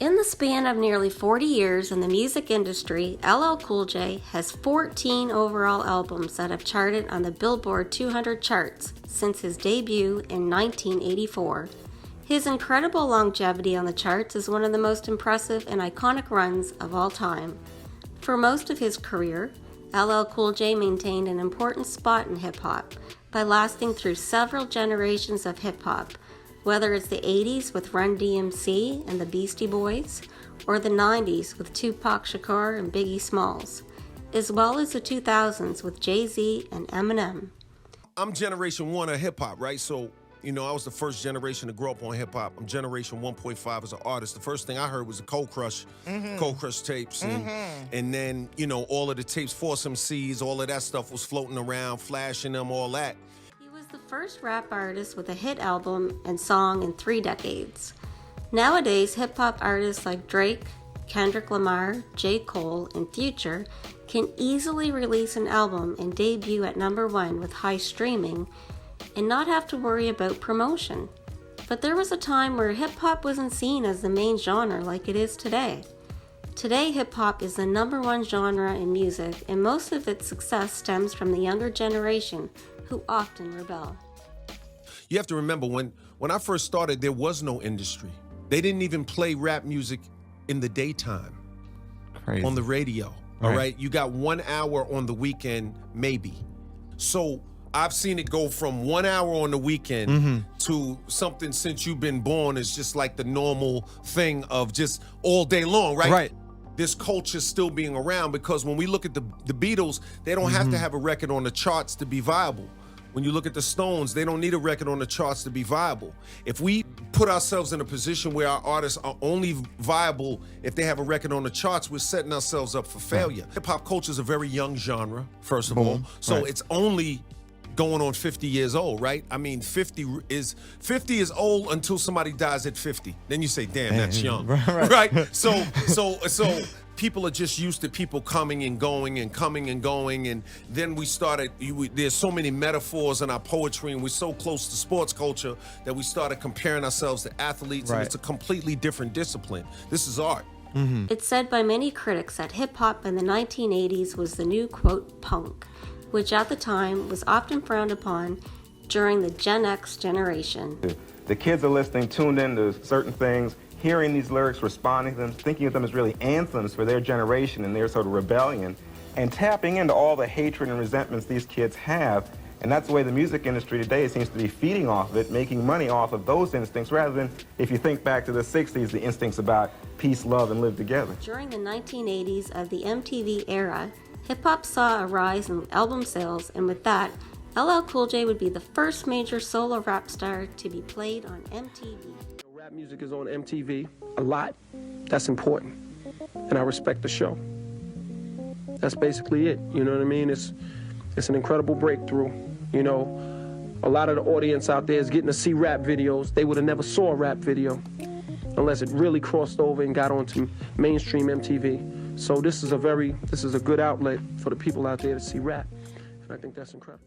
In the span of nearly 40 years in the music industry, LL Cool J has 14 overall albums that have charted on the Billboard 200 charts since his debut in 1984. His incredible longevity on the charts is one of the most impressive and iconic runs of all time. For most of his career, LL Cool J maintained an important spot in hip-hop by lasting through several generations of hip-hop, whether it's the 80s with Run-DMC and the Beastie Boys, or the 90s with Tupac Shakur and Biggie Smalls, as well as the 2000s with Jay-Z and Eminem. I'm generation one of hip-hop, right? So, I was the first generation to grow up on hip-hop. I'm generation 1.5 as an artist. The first thing I heard was the Cold Crush tapes. And then, all of the tapes, Force MCs, all of that stuff was floating around, flashing them, all that. The first rap artist with a hit album and song in 3 decades. Nowadays, hip-hop artists like Drake, Kendrick Lamar, J. Cole, and Future can easily release an album and debut at #1 with high streaming and not have to worry about promotion. But there was a time where hip-hop wasn't seen as the main genre like it is today. Today, hip-hop is the #1 genre in music, and most of its success stems from the younger generation, who often rebel. You have to remember, when I first started, there was no industry. They didn't even play rap music in the daytime. Crazy. On the radio, all right? You got 1 hour on the weekend, maybe. So I've seen it go from 1 hour on the weekend to something since you've been born is just like the normal thing of just all day long, right? Right. This culture still being around, because when we look at the Beatles, they don't have to have a record on the charts to be viable. When you look at the Stones, they don't need a record on the charts to be viable. If we put ourselves in a position where our artists are only viable if they have a record on the charts, we're setting ourselves up for failure. Hip-hop culture is a very young genre, first of all. So it's only going on 50 years old, right? I mean, 50 is old until somebody dies at 50. Then you say, damn, that's young, right? So people are just used to people coming and going and coming and going, and then we started, there's so many metaphors in our poetry, and we're so close to sports culture that we started comparing ourselves to athletes, and it's a completely different discipline. This is art. It's said by many critics that hip-hop in the 1980s was the new, quote, punk, which at the time was often frowned upon during the Gen X generation. The kids are listening, tuned into certain things, hearing these lyrics, responding to them, thinking of them as really anthems for their generation and their sort of rebellion, and tapping into all the hatred and resentments these kids have. And that's the way the music industry today seems to be feeding off of it, making money off of those instincts, rather than, if you think back to the 60s, the instincts about peace, love, and live together. During the 1980s of the MTV era, hip-hop saw a rise in album sales, and with that, LL Cool J would be the first major solo rap star to be played on MTV. Rap music is on MTV a lot. That's important, and I respect the show. That's basically it, you know what I mean? It's an incredible breakthrough, A lot of the audience out there is getting to see rap videos. They would have never saw a rap video unless it really crossed over and got onto mainstream MTV. So this is a good outlet for the people out there to see rap, and I think that's incredible.